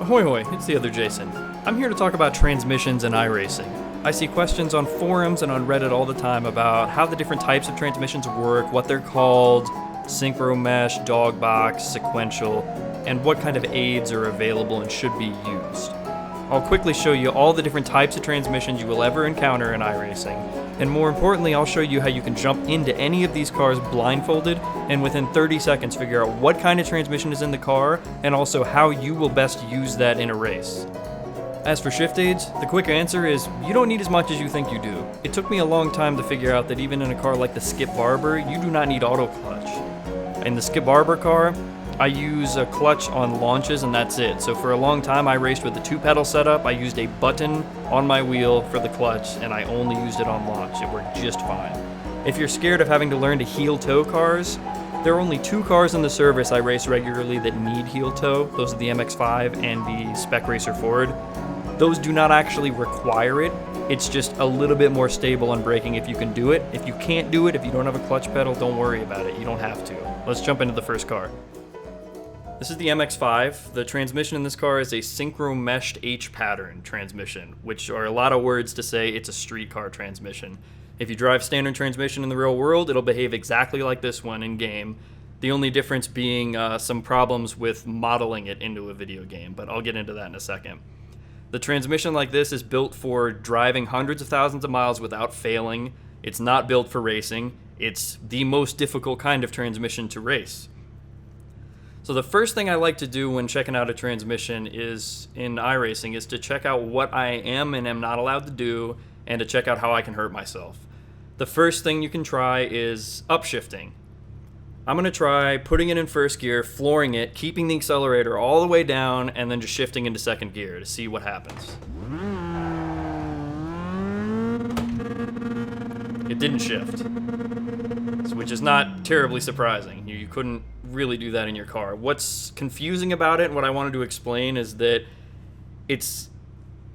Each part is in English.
Ahoy hoy, it's the other Jason. I'm here to talk about transmissions and iRacing. I see questions on forums and on Reddit all the time about how the different types of transmissions work, what they're called, synchro mesh, dogbox, sequential, and what kind of aids are available and should be used. I'll quickly show you all the different types of transmissions you will ever encounter in iRacing, and more importantly, I'll show you how you can jump into any of these cars blindfolded and within 30 seconds figure out what kind of transmission is in the car and also how you will best use that in a race. As for shift aids, the quick answer is you don't need as much as you think you do. It took me a long time to figure out that even in a car like the Skip Barber, you do not need auto clutch. In the Skip Barber car, I use a clutch on launches and that's it. So for a long time I raced with a 2-pedal setup. I used a button on my wheel for the clutch and I only used it on launch. It worked just fine. If you're scared of having to learn to heel toe cars, there are only 2 cars in the service I race regularly that need heel toe. Those are the MX5 and the Spec Racer Ford. Those do not actually require it. It's just a little bit more stable on braking if you can do it. If you can't do it, if you don't have a clutch pedal, don't worry about it. You don't have to. Let's jump into the first car. This is the MX5. The transmission in this car is a synchro meshed H pattern transmission, which are a lot of words to say it's a street car transmission. If you drive standard transmission in the real world, it'll behave exactly like this one in game. The only difference being some problems with modeling it into a video game, but I'll get into that in a second. The transmission like this is built for driving hundreds of thousands of miles without failing. It's not built for racing. It's the most difficult kind of transmission to race. So the first thing I like to do when checking out a transmission is in iRacing is to check out what I am and am not allowed to do and to check out how I can hurt myself. The first thing you can try is upshifting. I'm going to try putting it in first gear, flooring it, keeping the accelerator all the way down, and then just shifting into second gear to see what happens. It didn't shift, which is not terribly surprising. You couldn't really do that in your car. What's confusing about it, and what I wanted to explain, is that it's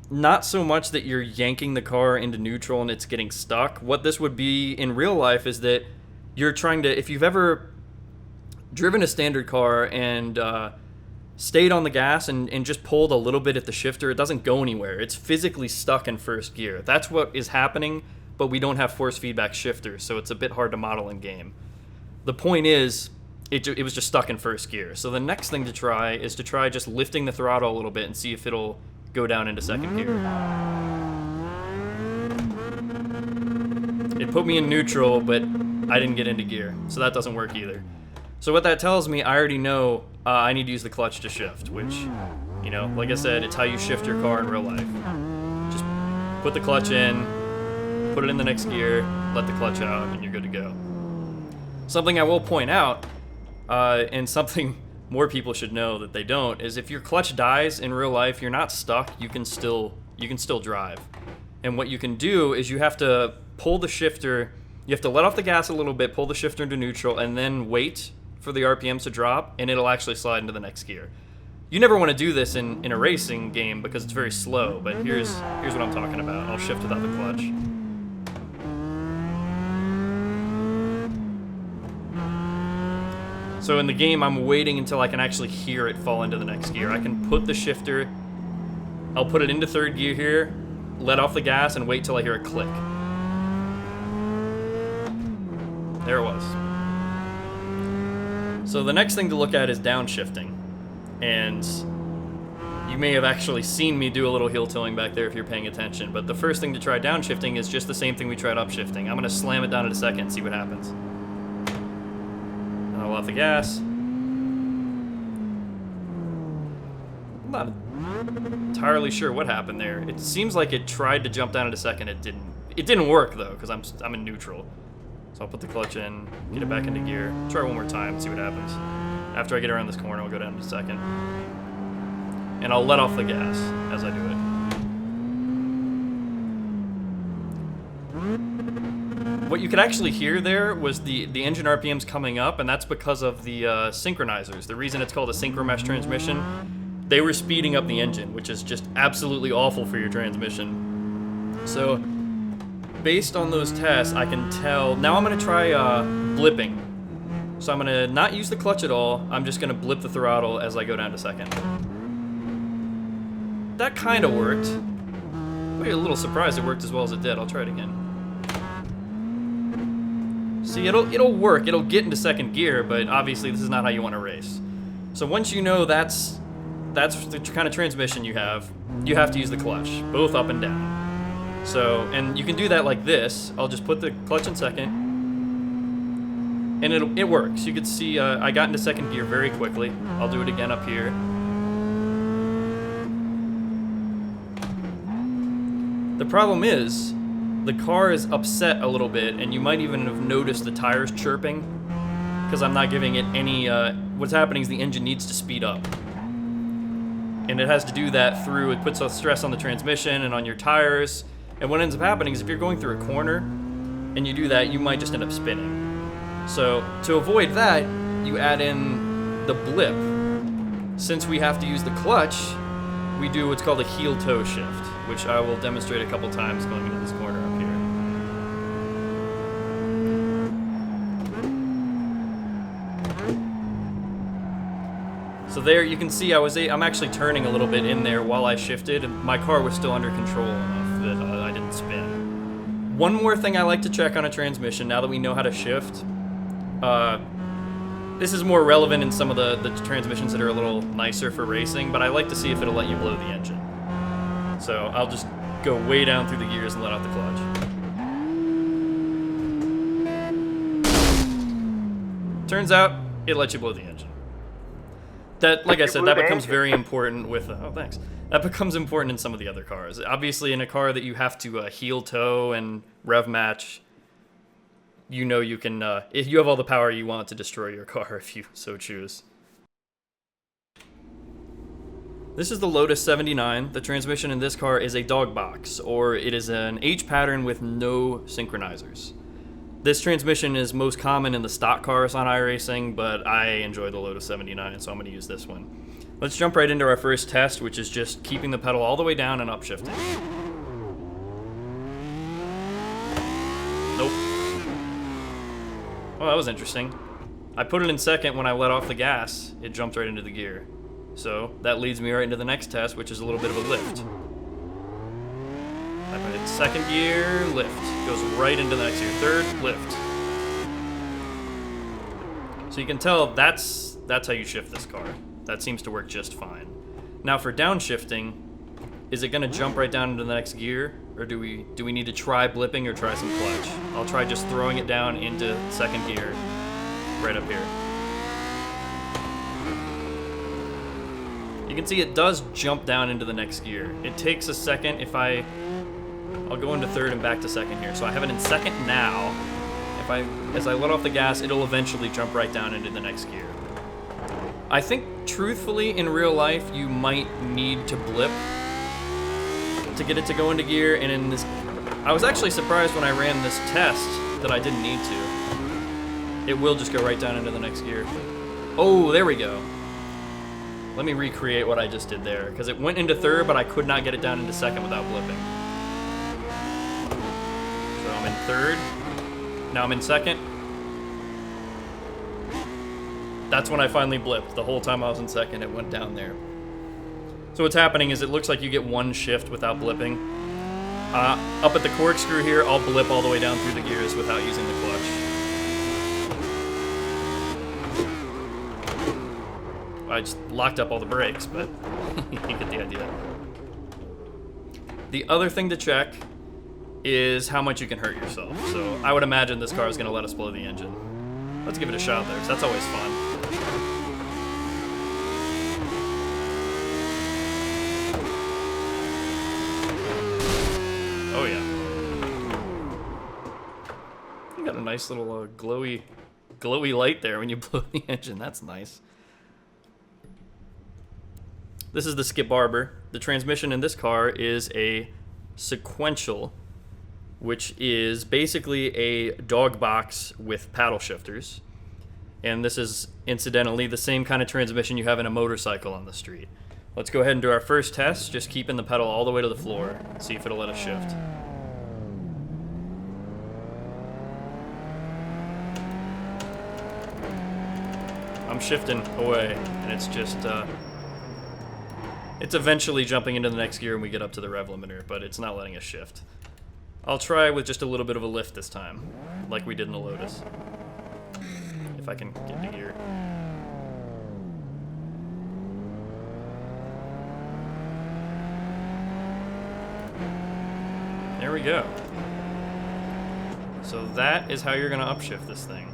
not so much that you're yanking the car into neutral and it's getting stuck. What this would be in real life is that you're trying to, if you've ever driven a standard car and stayed on the gas and just pulled a little bit at the shifter, it doesn't go anywhere. It's physically stuck in first gear. That's what is happening, but we don't have force feedback shifters, so it's a bit hard to model in game. The point is, it was just stuck in first gear. So the next thing to try is to try just lifting the throttle a little bit and see if it'll go down into second gear. It put me in neutral, but I didn't get into gear, so that doesn't work either. So what that tells me, I already know I need to use the clutch to shift, which, you know, like I said, it's how you shift your car in real life. Just put the clutch in, put it in the next gear, let the clutch out, and you're good to go. Something I will point out, and something more people should know that they don't, is if your clutch dies in real life, you're not stuck, you can still drive. And what you can do is you have to pull the shifter, you have to let off the gas a little bit, pull the shifter into neutral, and then wait for the RPMs to drop, and it'll actually slide into the next gear. You never want to do this in a racing game because it's very slow, but here's what I'm talking about. I'll shift without the clutch. So in the game, I'm waiting until I can actually hear it fall into the next gear. I can put the shifter, I'll put it into third gear here, let off the gas, and wait till I hear a click. There it was. So the next thing to look at is downshifting. And you may have actually seen me do a little heel tilling back there if you're paying attention, but the first thing to try downshifting is just the same thing we tried upshifting. I'm going to slam it down in a second and see what happens. I'll let off the gas. I'm not entirely sure what happened there. It seems like it tried to jump down in a second. It didn't work though, because I'm in neutral. So I'll put the clutch in, get it back into gear, try one more time, see what happens. After I get around this corner, I'll go down in a second. And I'll let off the gas as I do it. What you could actually hear there was the engine RPMs coming up, and that's because of the synchronizers. The reason it's called a synchro mesh transmission, they were speeding up the engine, which is just absolutely awful for your transmission. So based on those tests, I can tell. Now I'm going to try blipping. So I'm going to not use the clutch at all. I'm just going to blip the throttle as I go down to second. that kind of worked. I'm a little surprised it worked as well as it did. I'll try it again. See, it'll work. It'll get into second gear, but obviously this is not how you want to race. So once you know that's the kind of transmission you have to use the clutch, both up and down. So, and you can do that like this. I'll just put the clutch in second, and it works. You can see I got into second gear very quickly. I'll do it again up here. The problem is, the car is upset a little bit, and you might even have noticed the tires chirping, because I'm not giving it any, what's happening is the engine needs to speed up. And it has to do that through, it puts a stress on the transmission and on your tires, and what ends up happening is if you're going through a corner, and you do that, you might just end up spinning. So, to avoid that, you add in the blip. Since we have to use the clutch, we do what's called a heel-toe shift, which I will demonstrate a couple times going into this corner up here. So there you can see I'm actually turning a little bit in there while I shifted, and my car was still under control enough that I didn't spin. One more thing I like to check on a transmission now that we know how to shift. This is more relevant in some of the transmissions that are a little nicer for racing, but I like to see if it'll let you blow the engine. So I'll just go way down through the gears and let out the clutch. Turns out, it lets you blow the engine. That, like I said, that becomes very important with, oh thanks. That becomes important in some of the other cars. Obviously in a car that you have to heel toe and rev match, you know you can, if you have all the power you want to destroy your car if you so choose. This is the Lotus 79. The transmission in this car is a dogbox, or it is an H pattern with no synchronizers. This transmission is most common in the stock cars on iRacing, but I enjoy the Lotus 79, so I'm going to use this one. Let's jump right into our first test, which is just keeping the pedal all the way down and upshifting. Nope. Oh, that was interesting. I put it in second when I let off the gas. It jumped right into the gear. So that leads me right into the next test, which is a little bit of a lift. I put it in second gear, lift. Goes right into the next gear. Third, lift. So you can tell that's how you shift this car. That seems to work just fine. Now for downshifting, is it going to jump right down into the next gear, or do we need to try blipping or try some clutch? I'll try just throwing it down into second gear, right up here. You can see it does jump down into the next gear. It takes a second if I'll go into third and back to second here. So I have it in second now. As I let off the gas, it'll eventually jump right down into the next gear. I think, truthfully, in real life, you might need to blip to get it to go into gear, and in this, I was actually surprised when I ran this test that I didn't need to. It will just go right down into the next gear. Oh, there we go. Let me recreate what I just did there, because it went into third, but I could not get it down into second without blipping. So I'm in third. Now I'm in second. That's when I finally blipped. The whole time I was in second, it went down there. So what's happening is it looks like you get one shift without blipping. Up at the corkscrew here, I'll blip all the way down through the gears without using the clutch. I just locked up all the brakes, but you get the idea. The other thing to check is how much you can hurt yourself. So I would imagine this car is going to let us blow the engine. Let's give it a shot there, because that's always fun. Oh yeah. You got a nice little glowy light there when you blow the engine. That's nice. This is the Skip Barber. The transmission in this car is a sequential, which is basically a dog box with paddle shifters. And this is, incidentally, the same kind of transmission you have in a motorcycle on the street. Let's go ahead and do our first test, just keeping the pedal all the way to the floor. See if it'll let us shift. I'm shifting away, and it's just, It's eventually jumping into the next gear when we get up to the rev limiter, but it's not letting us shift. I'll try with just a little bit of a lift this time, like we did in the Lotus. If I can get into gear. There we go. So that is how you're going to upshift this thing.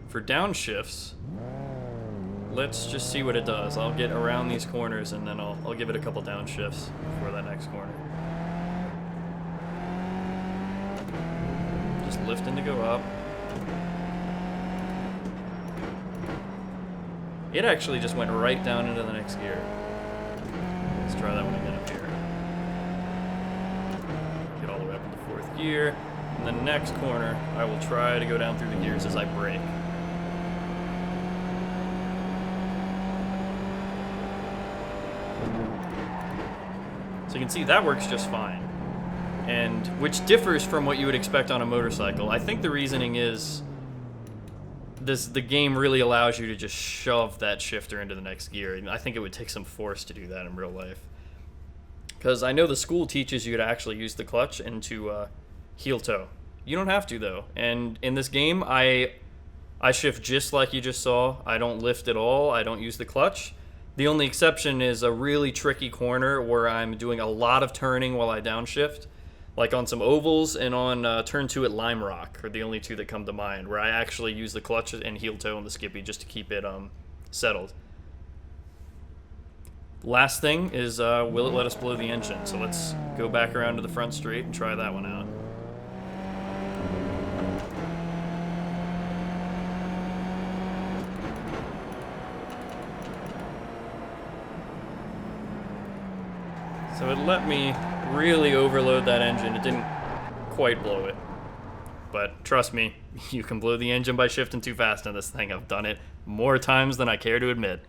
For downshifts, let's just see what it does. I'll get around these corners and then I'll give it a couple downshifts before that next corner. Just lifting to go up. It actually just went right down into the next gear. Let's try that one again up here. Get all the way up into fourth gear. And the next corner, I will try to go down through the gears as I brake. So you can see that works just fine. And which differs from what you would expect on a motorcycle. I think the reasoning is the game really allows you to just shove that shifter into the next gear. And I think it would take some force to do that in real life. Because I know the school teaches you to actually use the clutch and to heel toe. You don't have to though. And in this game, I shift just like you just saw. I don't lift at all. I don't use the clutch. The only exception is a really tricky corner where I'm doing a lot of turning while I downshift. Like on some ovals and on turn 2 at Lime Rock are the only two that come to mind, where I actually use the clutch and heel toe and the skippy just to keep it settled. Last thing is, will it let us blow the engine? So let's go back around to the front straight and try that one out. So it let me really overload that engine. It didn't quite blow it. But trust me, you can blow the engine by shifting too fast in this thing. I've done it more times than I care to admit.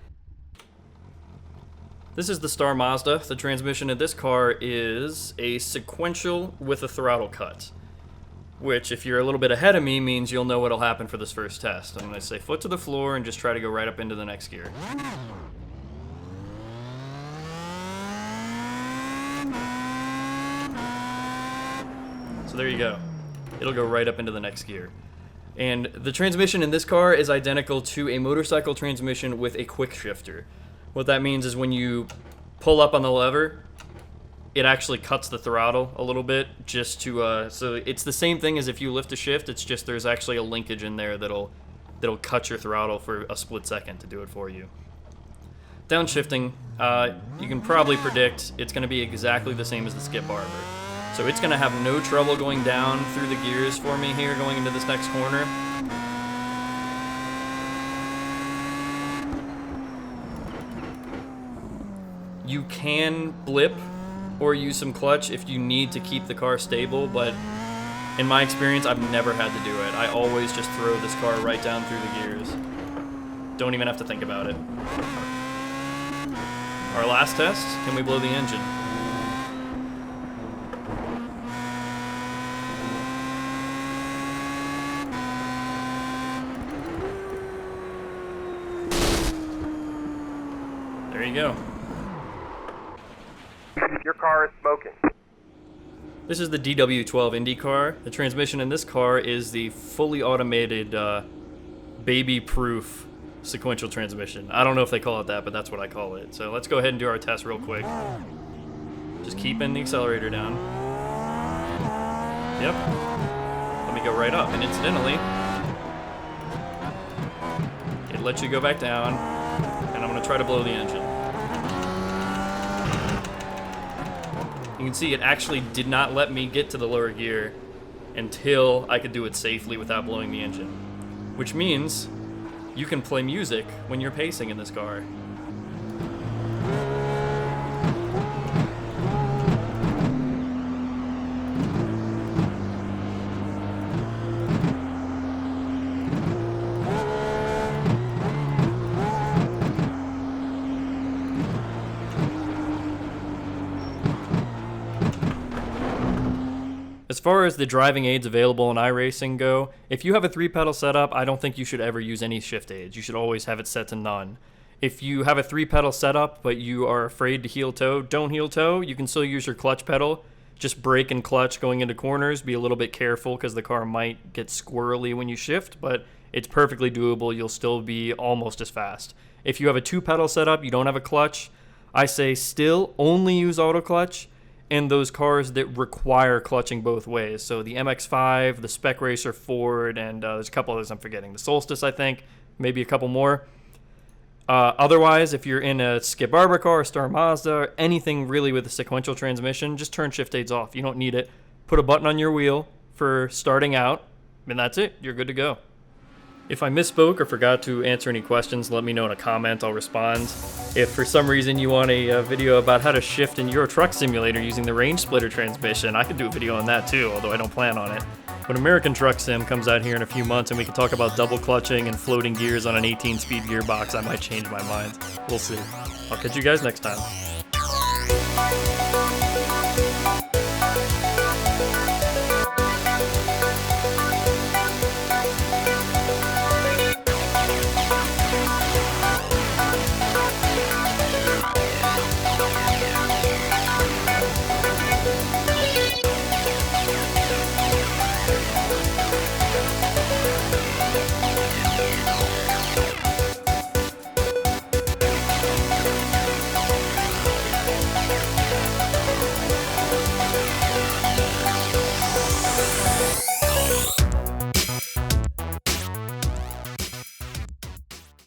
This is the Star Mazda. The transmission in this car is a sequential with a throttle cut. Which, if you're a little bit ahead of me, means you'll know what'll happen for this first test. I'm going to say foot to the floor and just try to go right up into the next gear. So there you go. It'll go right up into the next gear. And the transmission in this car is identical to a motorcycle transmission with a quick shifter. What that means is when you pull up on the lever, it actually cuts the throttle a little bit just to, so it's the same thing as if you lift a shift, it's just there's actually a linkage in there that'll cut your throttle for a split second to do it for you. Downshifting, you can probably predict it's going to be exactly the same as the Skip Barber. So it's going to have no trouble going down through the gears for me here going into this next corner. You can blip or use some clutch if you need to keep the car stable, but in my experience, I've never had to do it. I always just throw this car right down through the gears. Don't even have to think about it. Our last test, can we blow the engine? There you go. Your car is smoking. This is the DW12 Indy car. The transmission in this car is the fully automated, baby-proof sequential transmission. I don't know if they call it that, but that's what I call it. So let's go ahead and do our test real quick. Just keeping the accelerator down. Yep. Let me go right up. And incidentally, it lets you go back down. And I'm going to try to blow the engine. You can see it actually did not let me get to the lower gear until I could do it safely without blowing the engine. Which means you can play music when you're pacing in this car. As far as the driving aids available in iRacing go, if you have a 3-pedal setup, I don't think you should ever use any shift aids. You should always have it set to none. If you have a 3-pedal setup, but you are afraid to heel toe, don't heel toe. You can still use your clutch pedal. Just brake and clutch going into corners. Be a little bit careful because the car might get squirrely when you shift, but it's perfectly doable. You'll still be almost as fast. If you have a 2-pedal setup, you don't have a clutch, I say still only use auto clutch in those cars that require clutching both ways. So the MX5, the Spec Racer Ford, and there's a couple others I'm forgetting. The Solstice, I think, maybe a couple more. Otherwise, if you're in a Skip Barber car, a Star Mazda, or anything really with a sequential transmission, just turn shift aids off. You don't need it. Put a button on your wheel for starting out, and that's it. You're good to go. If I misspoke or forgot to answer any questions, let me know in a comment. I'll respond. If for some reason you want a video about how to shift in Euro Truck Simulator using the range splitter transmission, I could do a video on that too, although I don't plan on it. When American Truck Sim comes out here in a few months and we can talk about double clutching and floating gears on an 18-speed gearbox, I might change my mind. We'll see. I'll catch you guys next time.